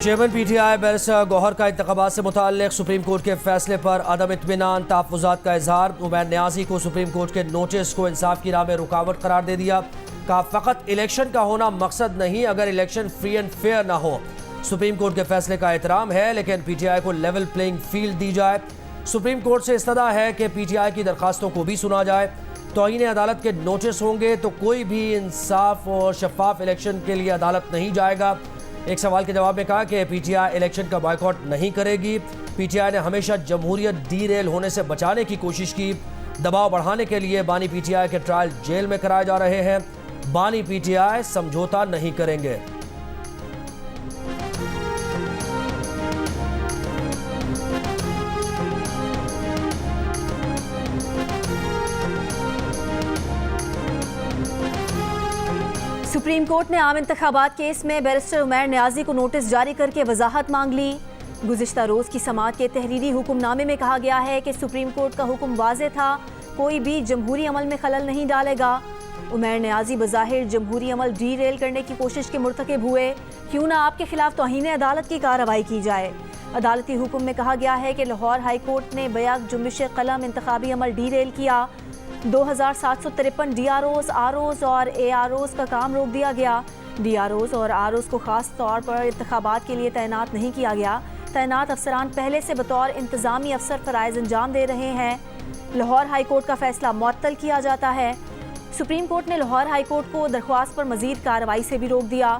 Chairman PTI barrister Gauhar का इंतखाबात से मुताल्लिक सुप्रीम कोर्ट के फैसले पर अदम इत्मीनान तहफ़्फ़ुज़ात का इजहार। उमैर न्याज़ी को सुप्रीम कोर्ट के नोटिस को इंसाफ की राह में रुकावट करार दे दिया। कहा फ़कत इलेक्शन का होना मकसद नहीं, अगर इलेक्शन फ्री एंड फेयर ना हो। सुप्रीम कोर्ट के फैसले का एहतराम है, लेकिन पीटीआई को लेवल प्लेइंग फील्ड दी जाए। सुप्रीम कोर्ट से इस्तदा है कि पीटीआई की दरखास्तों को भी सुना जाए। तौहीन अदालत के नोटिस होंगे तो कोई भी इंसाफ और शफाफ इलेक्शन के लिए अदालत नहीं जाएगा। एक सवाल के जवाब में कहा कि पीटीआई इलेक्शन का बॉयकॉट नहीं करेगी। पीटीआई ने हमेशा जमहूरियत डीरेल होने से बचाने की कोशिश की। दबाव बढ़ाने के लिए बानी पीटीआई के ट्रायल जेल में कराए जा रहे हैं। बानी पीटीआई समझौता नहीं करेंगे। सुप्रीम कोर्ट ने आम इंतखाबात केस में बैरिस्टर उमैर न्याज़ी को नोटिस जारी करके वजाहत मांग ली। गुज़िश्ता रोज़ की समाअत के तहरीरी हुक्मनामे में कहा गया है कि सुप्रीम कोर्ट का हुक्म वाज़ेह था, कोई भी जमहूरी अमल में खलल नहीं डालेगा। उमैर न्याज़ी बज़ाहिर जमहूरी अमल डीरेल करने की कोशिश के मुर्तकिब हुए, क्यों ना आपके खिलाफ तौहीन अदालत की कार्रवाई की जाए। अदालती हुक्म में कहा गया है कि लाहौर हाई कोर्ट ने बयाक जुम्बिश कलम इंतखाबी अमल डीरेल किया। 2753 डीआरओज़, आरओज़ और एआरओज़ का काम रोक दिया गया। डीआरओज़ और आरओज़ को खास तौर पर इंतखाबात के लिए तैनात नहीं किया गया। तैनात अफसरान पहले से बतौर इंतज़ामी अफसर फ़राइज़ अंजाम दे रहे हैं। लाहौर हाई कोर्ट का फैसला मुअत्तल किया जाता है। सुप्रीम कोर्ट ने लाहौर हाई कोर्ट को दरख्वास्त पर मज़ीद कार्रवाई से भी रोक दिया।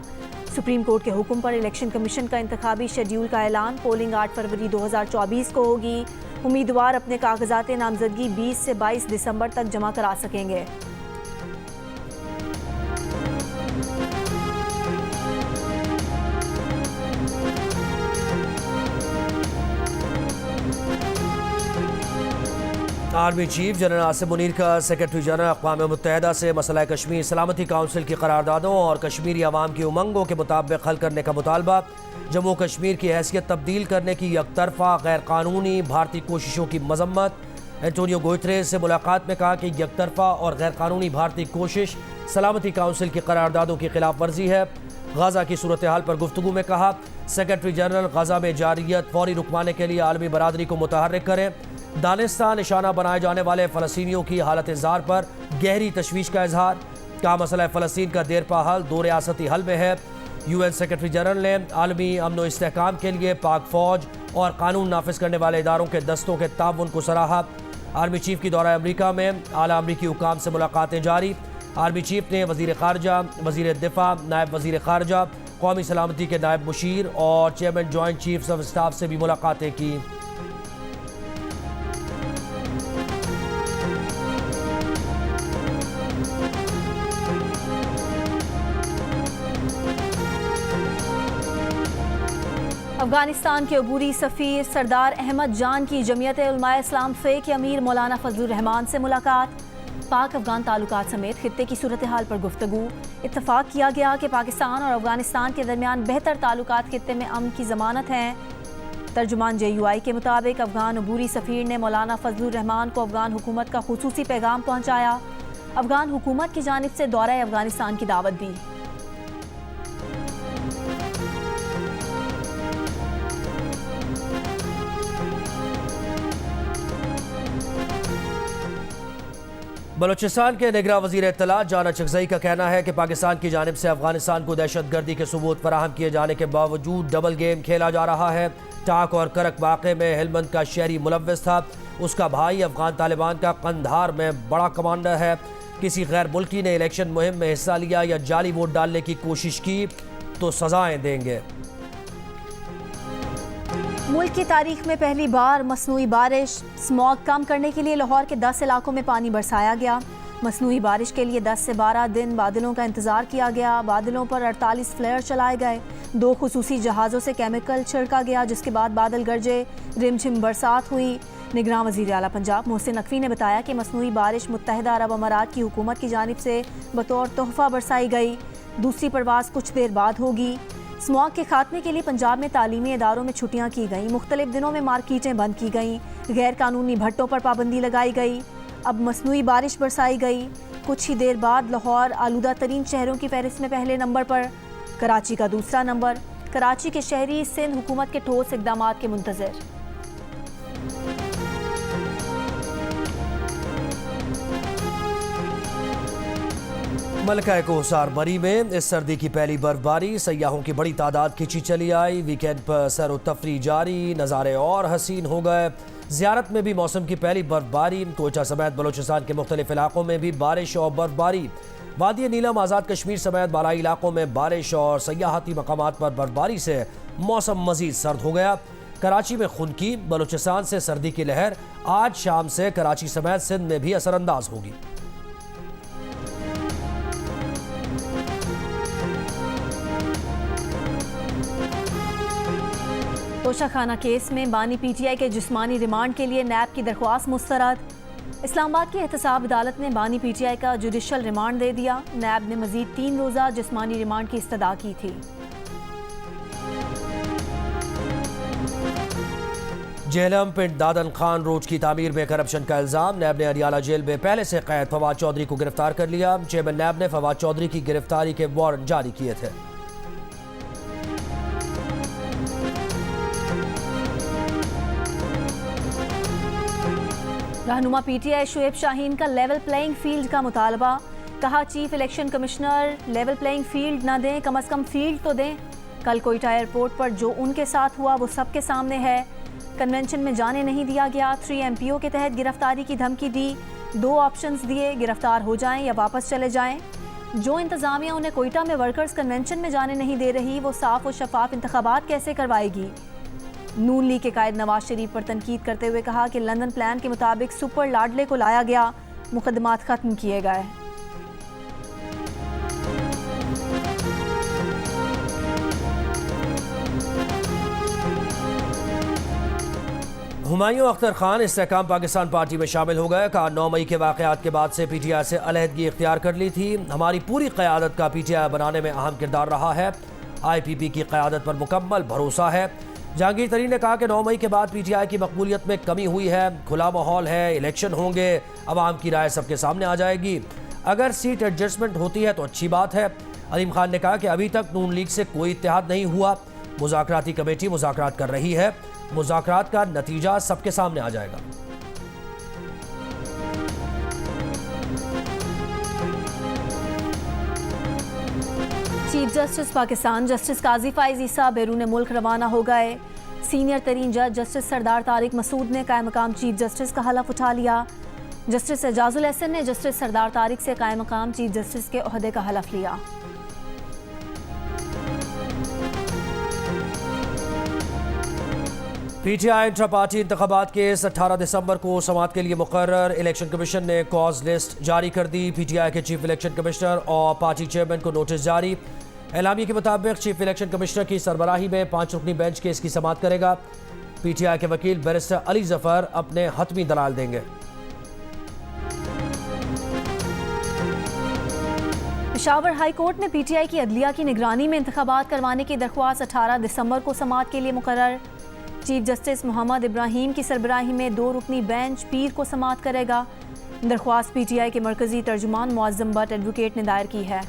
सुप्रीम कोर्ट के हुक्म पर इलेक्शन कमीशन का इंतखाबी शेड्यूल का ऐलान। पोलिंग 8 फरवरी 2024 को होगी। उम्मीदवार अपने कागजात नामजदगी 20 से 22 दिसंबर तक जमा करा सकेंगे। Army chief general Asim Munir का सेक्रेटरी जनरल अक़वाम मुत्तहिदा से मसला कश्मीर सलामती काउंसिल की करारदादों और कश्मीरी अवाम की उमंगों के मुताबिक हल करने का मुतालबा। जम्मू कश्मीर की हैसियत तब्दील करने की यकतरफा गैर कानूनी भारतीय कोशिशों की मजम्मत। एंटोनियो गुतेरेस से मुलाकात में कहा कि यकतरफा और गैर कानूनी भारतीय कोशिश सलामती काउंसिल की करारदादों की खिलाफ वर्जी है। गजा की सूरत हाल पर गुफ्तगू में कहा, सेक्रेटरी जनरल गजा में जारियत फौरी रुकवाने के लिए आलमी बरादरी को मुतहर्रिक करें। दानिस्तान निशाना बनाए जाने वाले फ़लस्तीनियों की हालत ज़ार पर गहरी तशवीश का इजहार। कहा मसला फ़लस्तीन का देरपा हल दो रियासती हल में है। UN सेक्रेटरी जनरल ने आलमी अमन व इस्तेहकाम के लिए पाक फ़ौज और कानून नाफिज करने वाले इदारों के दस्तों के ताउन को सराहा। आर्मी चीफ की दौरा अमरीका में आला अमरीकी हुकाम से मुलाकातें जारी। आर्मी चीफ ने वज़ीर ख़ारजा, वज़ीर दिफा, नायब वज़ीर ख़ारजा, कौमी सलामती के नायब मुशीर और chairman joint chiefs of staff से भी मुलाकातें की। अफगानिस्तान के अबूरी सफ़ीर सरदार अहमद जान की जमीयत उलमाए इस्लाम फ़े के अमीर मौलाना फजलुर रहमान से मुलाकात। पाक अफगान ताल्लुकात समेत खित्ते की सूरत हाल पर गुफ्तगू। इत्तफाक किया गया कि पाकिस्तान और अफगानिस्तान के दरमियान बेहतर ताल्लुकात खित्ते में अमन की ज़मानत हैं। तर्जुमान JUI के मुताबिक अफगान अबूरी सफ़ीर ने मौलाना फजलुर रहमान को अफगान हुकूमत का खुसूसी पैगाम पहुँचाया। अफगान हुकूमत की जानिब से दौरा अफगानिस्तान की दावत दी। बलोचिस्तान के निगरां वज़ीर इत्तला जाना चकजई का कहना है कि पाकिस्तान की जानिब से अफगानिस्तान को दहशतगर्दी के सबूत फराहम किए जाने के बावजूद डबल गेम खेला जा रहा है। टाक और करक वाक़े में हेलमंद का शहरी मुलव्वस था। उसका भाई अफगान तालिबान का कंधार में बड़ा कमांडर है। किसी गैर मुल्की ने इलेक्शन मुहिम में हिस्सा लिया या जाली वोट डालने की कोशिश की तो सजाएं देंगे। मुल्क की तारीख में पहली बार मसनूई बारिश। स्मॉग कम करने के लिए लाहौर के 10 इलाकों में पानी बरसाया गया। मसनूई बारिश के लिए 10 से 12 दिन बादलों का इंतजार किया गया। बादलों पर 48 फ्लेयर चलाए गए। 2 खुसूसी जहाज़ों से केमिकल छिड़का गया, जिसके बाद बादल गरजे, रिमझिम बरसात हुई। निगरान वज़ीर आला पंजाब मोहसिन नकवी ने बताया कि मसनूई बारिश मुत्तहिदा अरब अमारात की हुकूमत की जानिब से बतौर तोहफ़ा बरसाई गई। दूसरी परवाज़ कुछ देर बाद होगी। स्मॉग के खात्मे के लिए पंजाब में तालीमी इदारों में छुट्टियां की गईं। मुख्तलिफ दिनों में मार्केटें बंद की गईं। गैर कानूनी भट्टों पर पाबंदी लगाई गई। अब मसनूई बारिश बरसाई गई। कुछ ही देर बाद लाहौर आलूदा तरीन शहरों की फहरिस्त में पहले नंबर पर, कराची का दूसरा नंबर, कराची के शहरी सिंध हुकूमत के ठोस इकदाम के मुंतजर। मलका कोहसार मरी में इस सर्दी की पहली बर्फबारी, सयाहों की बड़ी तादाद खिंची चली आई। वीकेंड पर सैर व तफरी जारी, नज़ारे और हसीन हो गए। ज़ियारत में भी मौसम की पहली बर्फबारी। कोयटा समेत बलोचिस्तान के मुख्तलिफ इलाकों में भी बारिश और बर्फबारी। वादी नीलम, आज़ाद कश्मीर समेत बालाई इलाकों में बारिश और सयाहती मकामात पर बर्फबारी से मौसम मजीद सर्द हो गया। कराची में खुनकी, बलोचिस्तान से सर्दी की लहर आज शाम से कराची समेत सिंध में भी असरअंदाज होगी। तोशाखाना केस में बानी पीटीआई के जिस्मानी रिमांड के लिए नैब की दरख्वास्त मुस्तरद। इस्लामाबाद की एहतसाब अदालत ने बानी पीटीआई का जुडिशल रिमांड दे दिया। नैब ने मजीद 3 रोज़ा जिस्मानी रिमांड की इस्तदा की थी। जेहलम पिंड दादन खान रोड की तामीर में करप्शन का इल्जाम। नैब ने अरियाला जेल में पहले से कैद फवाद चौधरी को गिरफ्तार कर लिया। चेयरमैन नैब ने फवाद चौधरी की गिरफ्तारी के वारंट जारी किए थे। रहनुमा पीटीआई शुएब शाहीन का लेवल प्लेइंग फील्ड का मुतालबा। कहा chief election commissioner level playing field ना दें, कम अज़ कम फील्ड तो दें। कल कोयटा एयरपोर्ट पर जो उनके साथ हुआ वो सबके सामने है। कन्वेंशन में जाने नहीं दिया गया। 3 MPO के तहत गिरफ्तारी की धमकी दी। 2 ऑप्शंस दिए, गिरफ्तार हो जाएं या वापस चले जाएं। जो इंतज़ामिया उन्हें कोयटा में वर्कर्स कन्वेंशन में जाने नहीं दे रही, वो साफ और शफाफ इंतखाबात कैसे करवाएगी। नून लीग के कायद नवाज शरीफ पर तनकीद करते हुए कहा कि लंदन प्लान के मुताबिक सुपर लाडले को लाया गया, मुकदमात खत्म किए गए। हुमायूं अख्तर खान इस्तेहकाम पाकिस्तान पार्टी में शामिल हो गए। कहा 9 मई के वाक़यात के बाद से पीटीआई से अलहदगी इख्तियार कर ली थी। हमारी पूरी क़यादत का पीटीआई बनाने में अहम किरदार रहा है। IPP की क़यादत पर मुकम्मल भरोसा है। जहांगीर तरीन ने कहा कि 9 मई के बाद पीटीआई की मकबूलियत में कमी हुई है। खुला माहौल है, इलेक्शन होंगे, अवाम की राय सबके सामने आ जाएगी। अगर सीट एडजस्टमेंट होती है तो अच्छी बात है। अलीम खान ने कहा कि अभी तक नून लीग से कोई इत्तेहाद नहीं हुआ। मुज़ाकराती कमेटी मुज़ाकरात कर रही है। मुज़ाकरात का नतीजा सबके सामने आ जाएगा। चीफ जस्टिस पाकिस्तान जस्टिस काजी फाइज ईसा बैरून मुल्क रवाना हो गए। सीनियर तरीन जज जस्टिस सरदार तारिक मसूद ने कायम मकाम चीफ जस्टिस का हलफ उठा लिया। जस्टिस एजाजुल एहसन ने जस्टिस सरदार तारिक से कायम मकाम चीफ जस्टिस के ओहदे का हलफ लिया। पीटीआई इंट्रा पार्टी इंतखाबात केस 18 दिसंबर को समाअत के लिए मुकर्रर। इलेक्शन कमीशन ने कॉज लिस्ट जारी कर दी। पीटीआई के चीफ इलेक्शन कमिश्नर और पार्टी चेयरमैन को नोटिस जारी। एलामी के मुताबिक चीफ इलेक्शन कमिश्नर की सरबराही में 5 रुकनी बेंच केस की समाअत करेगा। पीटीआई के वकील बैरिस्टर अली जफर अपने हतमी दलाल देंगे। पेशावर हाई कोर्ट ने पीटीआई की अदलिया की निगरानी में इंतखाबात करवाने की दरख्वास्त 18 दिसंबर को समाअत के लिए मुकर्रर। चीफ जस्टिस मोहम्मद इब्राहिम की सरबराही में 2 रुकनी बेंच पीर को समाअत करेगा। दरख्वास्त पीटीआई के मरकजी तर्जुमान मुअज्जम भट्ट एडवोकेट ने दायर की है।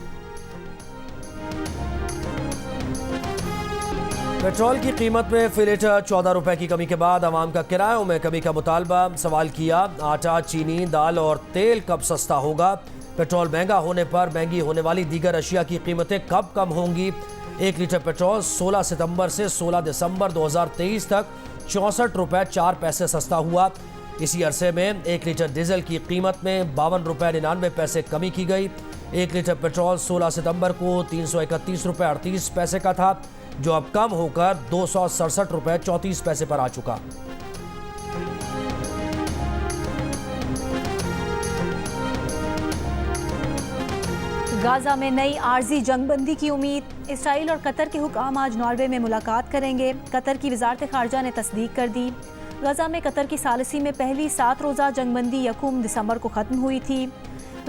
पेट्रोल की कीमत में फी लीटर 14 रुपए की कमी के बाद आवाम का किरायों में कमी का मुतालबा। सवाल किया, आटा, चीनी, दाल और तेल कब सस्ता होगा। पेट्रोल महंगा होने पर महंगी होने वाली दीगर अशिया की कीमतें कब कम होंगी। 1 लीटर पेट्रोल 16 सितंबर से 16 दिसंबर 2023 तक 64 रुपए 4 पैसे सस्ता हुआ। इसी अरसे में 1 लीटर डीजल की कीमत में 52 रुपए 99 पैसे कमी की गई। 1 लीटर पेट्रोल 16 सितंबर को 331 रुपए 38 पैसे का था, जो अब कम होकर 267 रुपए 34 पैसे पर आ चुका। गाजा में नई आर्जी जंगबंदी की उम्मीद। इसराइल और कतर के हुकाम आज नॉर्वे में मुलाकात करेंगे। कतर की वजारत खारजा ने तस्दीक कर दी। गाजा में कतर की सालिसी में पहली 7 रोज़ा जंगबंदी 1 दिसंबर को ख़त्म हुई थी।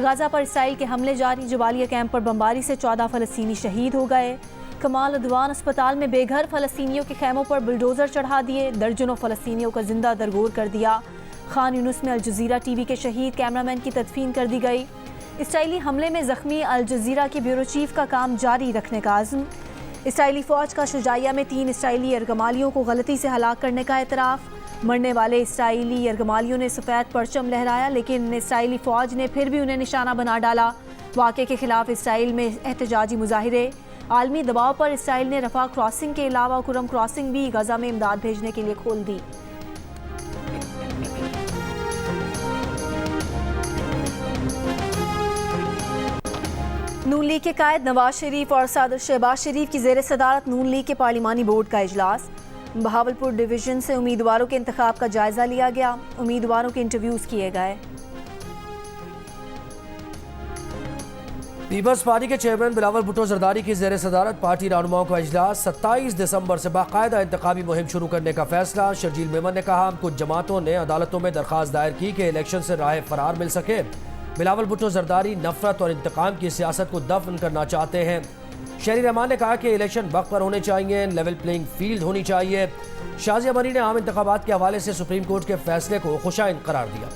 गाजा पर इसराइल के हमले जारी। जबालिया कैंप पर बमबारी से 14 फ़लस्तीनी शहीद हो गए। कमाल अदवान अस्पताल में बेघर फ़लस्तीनियों के खैमों पर बुलडोज़र चढ़ा दिए। दर्जनों फ़लस्तीनियों का जिंदा दरगोर कर दिया। खान यूनुस में अल जज़ीरा TV के शहीद कैमरामैन की तदफीन कर दी गई। इसराइली हमले में जख्मी अल जज़ीरा के ब्यूरो चीफ का काम जारी रखने का आज़म। इसराइली फ़ौज का शुजाइया में 3 इसराइली यरगमालियों को गलती से हलाक करने का एतराफ़। मरने वाले इसराइली यरगमालियों ने सफ़ेद परचम लहराया, लेकिन इसराइली फ़ौज ने फिर भी उन्हें निशाना बना डाला। वाक़े के खिलाफ इसराइल में एहतजाजी मुजाहिरे। आलमी दबाव पर इसराइल ने रफ़ा क्रॉसिंग के अलावा कुरम क्रॉसिंग भी गज़ा में इमदाद भेजने के लिए खोल दी। नून लीग के कायद नवाज शरीफ और सदर शहबाज शरीफ की ज़ेर सदारत नून लीग के पार्लिमानी बोर्ड का इजलास। बहावलपुर डिवीज़न से उम्मीदवारों के इंतखाब का जायजा लिया गया। उम्मीदवारों के इंटरव्यूज़ किए गए। पीपल्स पार्टी के चेयरमैन बिलावल भुट्टो जरदारी की ज़ेर सदारत पार्टी रहनुमाओं का इजलास। 27 दिसंबर से बाकायदा इंतखाबी मुहिम शुरू करने का फैसला। शर्जील मेमन ने कहा, कुछ जमातों ने अदालतों में दरख्वास्त दायर की कि इलेक्शन से राह फरार मिल सके। बिलावल भुट्टो जरदारी नफरत और इंतकाम की सियासत को दफन करना चाहते हैं। शहरी रहमान ने कहा कि इलेक्शन वक्त पर होने चाहिए, लेवल प्लेइंग फील्ड होनी चाहिए। शाजिया मनी ने आम इंतखाबात के हवाले से सुप्रीम कोर्ट के फैसले को खुशाइन करार दिया।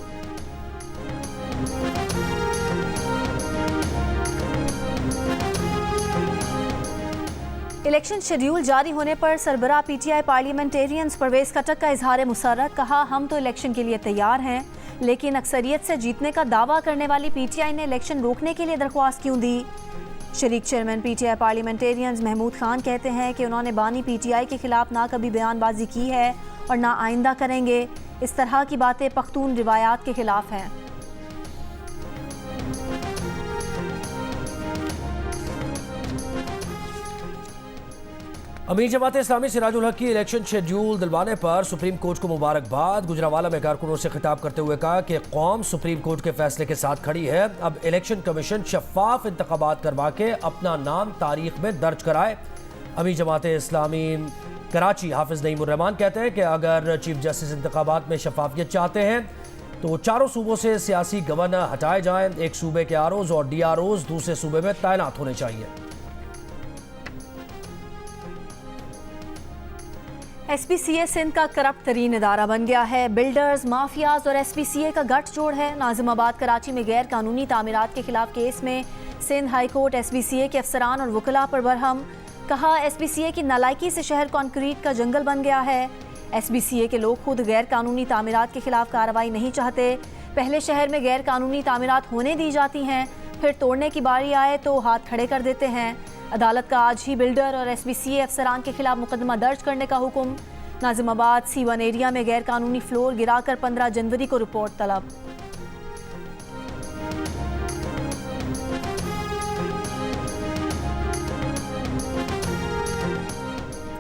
इलेक्शन शेड्यूल जारी होने पर सरबराह पीटीआई पार्लियामेंटेरियंस परवेज खटक का इजहार मुसर्रत। कहा, हम तो इलेक्शन के लिए तैयार हैं, लेकिन अक्सरियत से जीतने का दावा करने वाली पीटीआई ने इलेक्शन रोकने के लिए दरख्वास्त क्यों दी। शरीक chairman PTI parliamentarians Mahmood Khan कहते हैं कि उन्होंने बानी पीटीआई के खिलाफ ना कभी बयानबाजी की है और ना आइंदा करेंगे। इस तरह की बातें पख्तून रिवायात के खिलाफ हैं। अमीर जमात इस्लामी सिराजुल हक की इलेक्शन शेड्यूल दिलवाने पर सुप्रीम कोर्ट को मुबारकबाद। गुजरावाला में कारकुनों से खिताब करते हुए कहा कि कौम सुप्रीम कोर्ट के फैसले के साथ खड़ी है। अब इलेक्शन कमीशन शफाफ इंतखाबात करवा के अपना नाम तारीख में दर्ज कराए। अमीर जमात इस्लामी कराची हाफिज नईमुर रहमान कहते हैं कि अगर चीफ जस्टिस इंतखाबात में शफाफियत चाहते हैं तो चारों सूबों से सियासी गवर्नर हटाए जाएं। एक सूबे के आरओज और डीआरओज दूसरे सूबे में तैनात होने चाहिए। एसपीसीए सिंध का करप्ट तरीन इदारा बन गया है। बिल्डर्स, माफियाज और एसपीसीए का गठजोड़ है। नाजिमाबाद कराची में गैर कानूनी तामीरात के खिलाफ केस में सिंध हाई कोर्ट एसपीसीए के अफसरान और वकला पर बरहम। कहा, एसपीसीए की नालायकी से शहर कंक्रीट का जंगल बन गया है। एसपीसीए के लोग खुद गैर कानूनी तामीरात के खिलाफ कार्रवाई नहीं चाहते। पहले शहर में गैर कानूनी तामीरात होने दी जाती हैं, फिर तोड़ने की बारी आए तो हाथ खड़े कर देते हैं। अदालत का आज ही बिल्डर और एसपीसीए अफसरान के खिलाफ मुकदमा दर्ज करने का हुक्म। नाजिमाबाद C1 एरिया में गैर कानूनी फ्लोर गिराकर 15 जनवरी को रिपोर्ट तलब।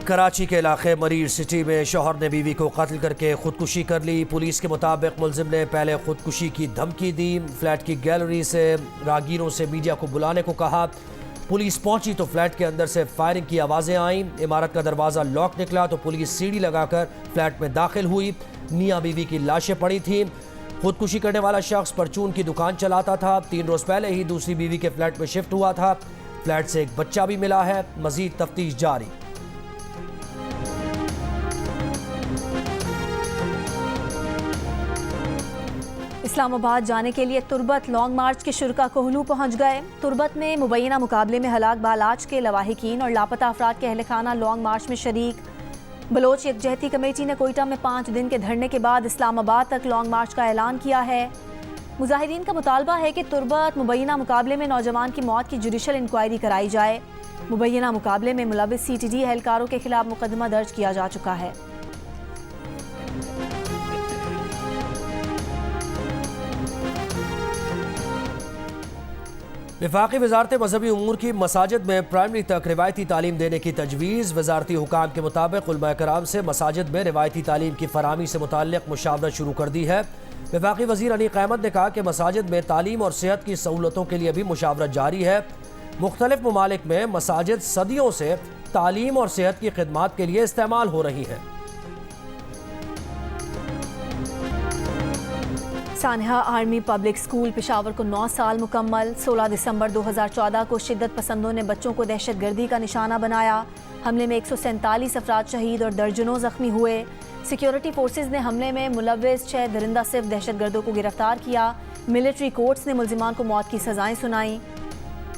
कराची के इलाके मरीर सिटी में शौहर ने बीवी को कत्ल करके खुदकुशी कर ली। पुलिस के मुताबिक मुलजिम ने पहले खुदकुशी की धमकी दी। फ्लैट की गैलरी से राहगीरों से मीडिया को बुलाने को कहा। पुलिस पहुंची तो फ्लैट के अंदर से फायरिंग की आवाज़ें आईं। इमारत का दरवाज़ा लॉक निकला तो पुलिस सीढ़ी लगाकर फ्लैट में दाखिल हुई। मियां बीवी की लाशें पड़ी थीं। खुदकुशी करने वाला शख्स परचून की दुकान चलाता था। 3 रोज़ पहले ही दूसरी बीवी के फ्लैट में शिफ्ट हुआ था। फ्लैट से एक बच्चा भी मिला है। मजीद तफ्तीश जारी। इस्लामाबाद जाने के लिए तुर्बत लॉन्ग मार्च के शुरका कोहलू पहुंच गए। तुर्बत में मुबैना मुकाबले में हलाक बालाज के लवाहिकीन और लापता अफराद के अहलखाना लॉन्ग मार्च में शरीक। बलोच यकजहती कमेटी ने कोयटा में 5 दिन के धरने के बाद इस्लामाबाद तक लॉन्ग मार्च का ऐलान किया है। मुजाहिरीन का मुतालबा है कि तुर्बत मुबैना मुकाबले में नौजवान की मौत की जुडिशल इंक्वायरी कराई जाए। मुबैना मुकाबले में मुलविस CTD एहलकारों के खिलाफ मुकदमा दर्ज किया जा चुका है। वफाकी वजारत मजहबी उमूर की मसाजिद में प्राइमरी तक रिवायती तालीम देने की तजवीज़। वजारती हुकाम के मुताबिक उलमा कराम से मसाजिद में रिवायती तालीम की फराहमी से मुताल्लिक़ मुशावरत शुरू कर दी है। वफाकी वज़ीर अनीक अहमद ने कहा कि मसाजिद में तालीम और सेहत की सहूलतों के लिए भी मुशावरत जारी है। मुख्तलिफ ममालिक में मसाजिद सदियों से तालीम और सेहत की खिदमात के लिए इस्तेमाल हो रही हैं। सानहा आर्मी पब्लिक स्कूल पेशावर को 9 साल मुकम्मल। 16 दिसंबर 2014 को शिद्दत पसंदों ने बच्चों को दहशतगर्दी का निशाना बनाया। हमले में 147 अफराद शहीद और दर्जनों जख्मी हुए। सिक्योरिटी फोर्सेज ने हमले में मुलविस 6 दरिंदा सिर्फ दहशतगर्दों को गिरफ्तार किया। मिलिट्री कोर्ट्स ने मुल्जिमान को मौत की सजाएं सुनाई।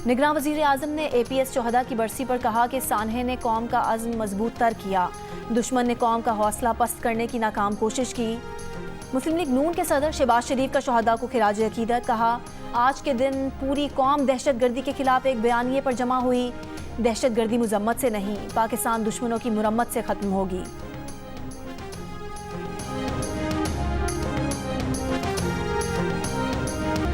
निगरान वज़ीर आज़म ने APS चौहदा की बरसी पर कहा कि सानहे ने कौम का अज़्म मजबूत तर किया, दुश्मन ने कौम का हौसला पस्त करने की नाकाम कोशिश की। मुस्लिम लीग नून के सदर शहबाज शरीफ का शहदा को खिराज अकीदत, कहा आज के दिन पूरी कौम दहशत गर्दी के खिलाफ एक बयानिए पर जमा हुई। दहशत गर्दी मुजम्मत से नहीं, पाकिस्तान दुश्मनों की मुरम्मत से ख़त्म होगी।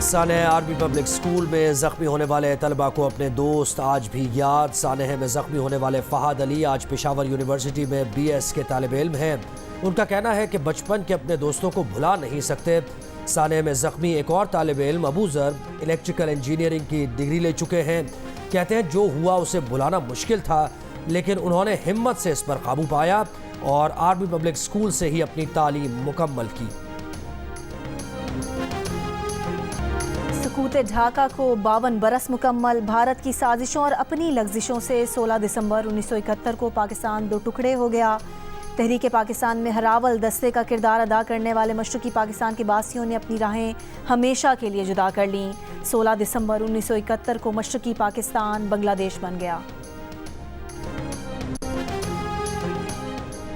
सानेह आर्मी पब्लिक स्कूल में जख्मी होने वाले तलबा को अपने दोस्त आज भी याद। सानेह में जख्मी होने वाले फहाद अली आज पेशावर यूनिवर्सिटी में BS के तालिब इल्म हैं। उनका कहना है कि बचपन के अपने दोस्तों को भुला नहीं सकते। सानेह में जख्मी एक और तालिब इल्म अबू ज़र इलेक्ट्रिकल इंजीनियरिंग की डिग्री ले चुके हैं। कहते हैं जो हुआ उसे भुलाना मुश्किल था, लेकिन उन्होंने हिम्मत से इस पर काबू पाया और आर्मी पब्लिक स्कूल से ही अपनी तालीम मुकम्मल की। सकूत ढाका को 52 बरस मुकम्मल। भारत की साजिशों और अपनी लग्जिशों से 16 दिसंबर 1971 को पाकिस्तान दो टुकड़े हो गया। तहरीक पाकिस्तान में हरावल दस्ते का किरदार अदा करने वाले मशरकी पाकिस्तान के बासियों ने अपनी राहें हमेशा के लिए जुदा कर लीं। 16 दिसंबर 1971 को मशरकी पाकिस्तान बांग्लादेश बन गया।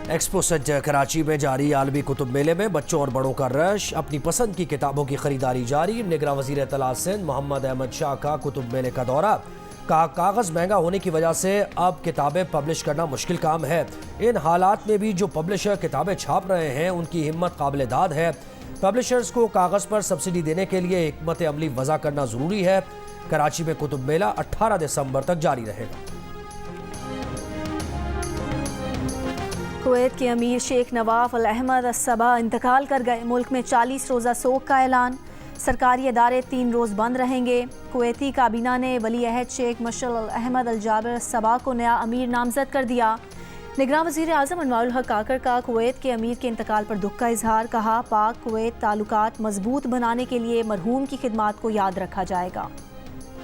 एक्सपो सेंटर कराची में जारी आलमी कुतुब मेले में बच्चों और बड़ों का रश। अपनी पसंद की किताबों की खरीदारी जारी। निगरान वज़ीर इत्तलात सिंध मोहम्मद अहमद शाह का कुतुब मेले का दौरा। कागज़ महंगा होने की वजह से अब किताबें पब्लिश करना मुश्किल काम है। इन हालात में भी जो पब्लिशर किताबें छाप रहे हैं उनकी हिम्मत काबिल दाद है। पब्लिशर्स को कागज़ पर सब्सिडी देने के लिए हिकमत अमली वज़ा करना ज़रूरी है। कराची में कुतुब मेला 18 दिसंबर तक जारी रहेगा। कुवैत के अमीर शेख नवाफ अल अहमद अस-सबा इंतकाल कर गए। मुल्क में 40 रोज़ा सोग का ऐलान। सरकारी अदारे 3 रोज़ बंद रहेंगे। कुवैती काबीना ने वली अहद शेख मशअल अल अहमद अल जाबिर अस-सबा को नया अमीर नामजद कर दिया। निगरान वज़ीर आज़म अनवारुल हक काकर का कुवैत के अमीर के इंतकाल पर दुख का इजहार। कहा पाक कुवैत ताल्लुकात मजबूत बनाने के लिए मरहूम की खिदमात को याद रखा जाएगा।